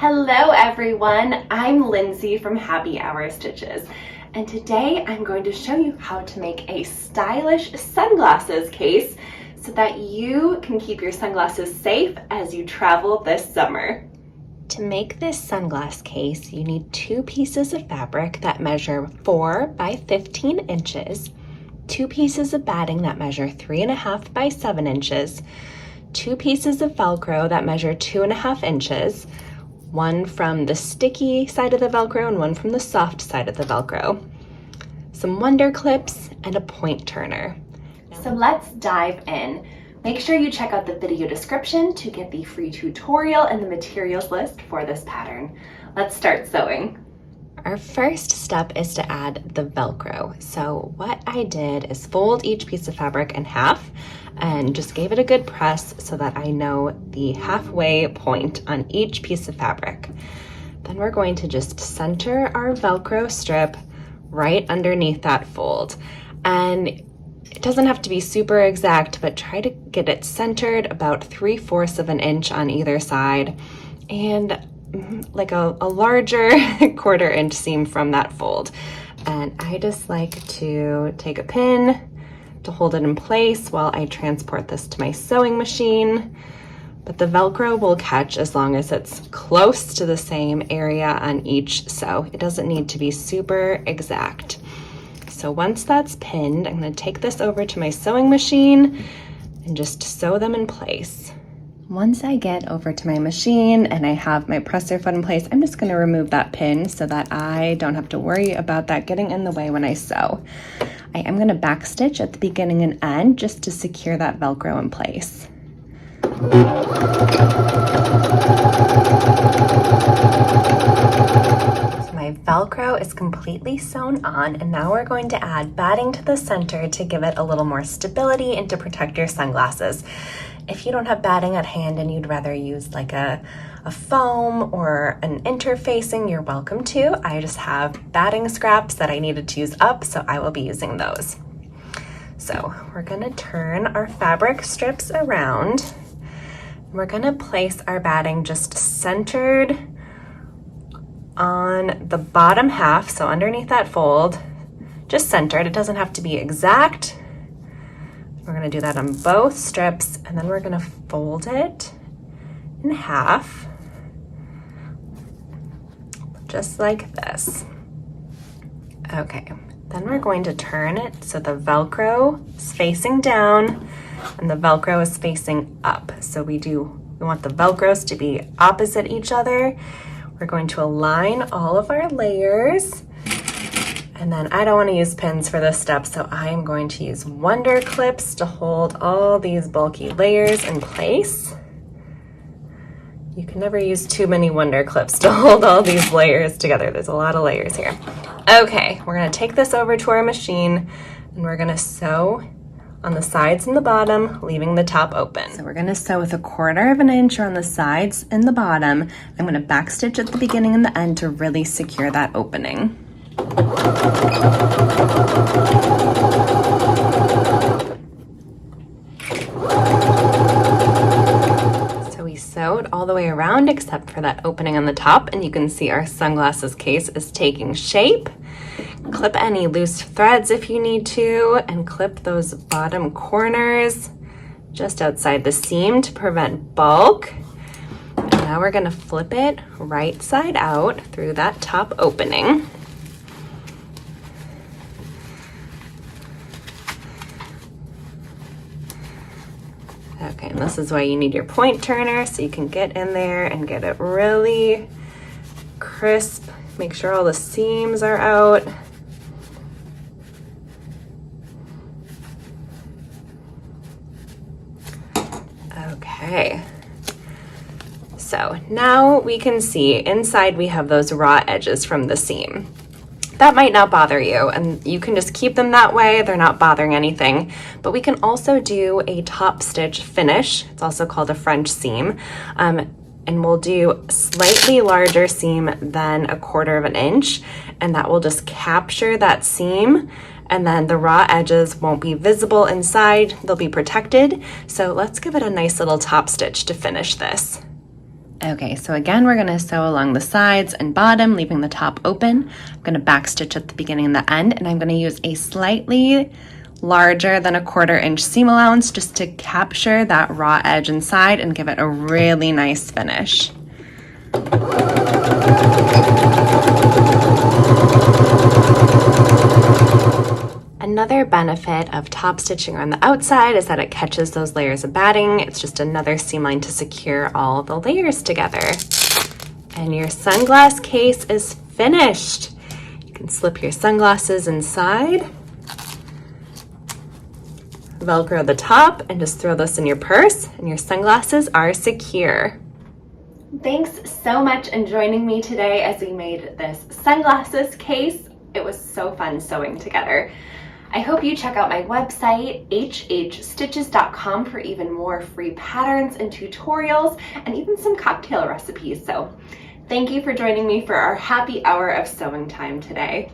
Hello everyone, I'm Lindsay from Happy Hour Stitches, and today I'm going to show you how to make a stylish sunglasses case so that you can keep your sunglasses safe as you travel this summer. To make this sunglass case, you need 2 pieces of fabric that measure 4 by 15 inches, 2 pieces of batting that measure 3.5 by 7 inches, 2 pieces of Velcro that measure 2.5 inches, one from the sticky side of the Velcro and one from the soft side of the Velcro, some wonder clips, and a point turner. So let's dive in. Make sure you check out the video description to get the free tutorial and the materials list for this pattern. Let's start sewing. Our first step is to add the Velcro. So what I did is fold each piece of fabric in half and just gave it a good press so that I know the halfway point on each piece of fabric. Then we're going to just center our Velcro strip right underneath that fold. And it doesn't have to be super exact, but try to get it centered about 3/4 of an inch on either side and like a larger 1/4 inch seam from that fold. And I just like to take a pin to hold it in place while I transport this to my sewing machine. But the Velcro will catch as long as it's close to the same area on each sew. It doesn't need to be super exact. So once that's pinned, I'm going to take this over to my sewing machine and just sew them in place. Once I get over to my machine and I have my presser foot in place, I'm just going to remove that pin so that I don't have to worry about that getting in the way when I sew. I am going to backstitch at the beginning and end just to secure that Velcro in place. My Velcro is completely sewn on, and now we're going to add batting to the center to give it a little more stability and to protect your sunglasses. If you don't have batting at hand and you'd rather use like a foam or an interfacing, you're welcome to. I just have batting scraps that I needed to use up, so I will be using those. So we're gonna turn our fabric strips around. We're gonna place our batting just centered on the bottom half, so underneath that fold, just centered. It doesn't have to be exact. We're gonna do that on both strips, and then we're gonna fold it in half, just like this. Okay, then we're going to turn it so the Velcro is facing down and the Velcro is facing up. So we want the Velcros to be opposite each other. We're going to align all of our layers. And then I don't want to use pins for this step, so I am going to use wonder clips to hold all these bulky layers in place. You can never use too many wonder clips to hold all these layers together. There's a lot of layers here. Okay, we're going to take this over to our machine and we're going to sew on the sides and the bottom, leaving the top open. So we're going to sew with 1/4 of an inch on the sides and the bottom. I'm going to backstitch at the beginning and the end to really secure that opening. So we sewed all the way around except for that opening on the top, and you can see our sunglasses case is taking shape. Clip any loose threads if you need to, and clip those bottom corners just outside the seam to prevent bulk. And now we're going to flip it right side out through that top opening. Okay, and this is why you need your point turner, so you can get in there and get it really crisp. Make sure all the seams are out. Okay, so now we can see inside we have those raw edges from the seam. That might not bother you, and you can just keep them that way. They're not bothering anything. But we can also do a top stitch finish. It's also called a French seam. And we'll do a slightly larger seam than 1/4 of an inch, and that will just capture that seam, and then the raw edges won't be visible inside. They'll be protected. So let's give it a nice little top stitch to finish this. Okay, so again, we're gonna sew along the sides and bottom, leaving the top open. I'm gonna backstitch at the beginning and the end, and I'm gonna use a slightly larger than a 1/4 inch seam allowance just to capture that raw edge inside and give it a really nice finish. Another benefit of top stitching on the outside is that it catches those layers of batting. It's just another seam line to secure all the layers together. And your sunglass case is finished. You can slip your sunglasses inside, Velcro the top, and just throw this in your purse, and your sunglasses are secure. Thanks so much for joining me today as we made this sunglasses case. It was so fun sewing together. I hope you check out my website, hhstitches.com, for even more free patterns and tutorials and even some cocktail recipes. So thank you for joining me for our happy hour of sewing time today.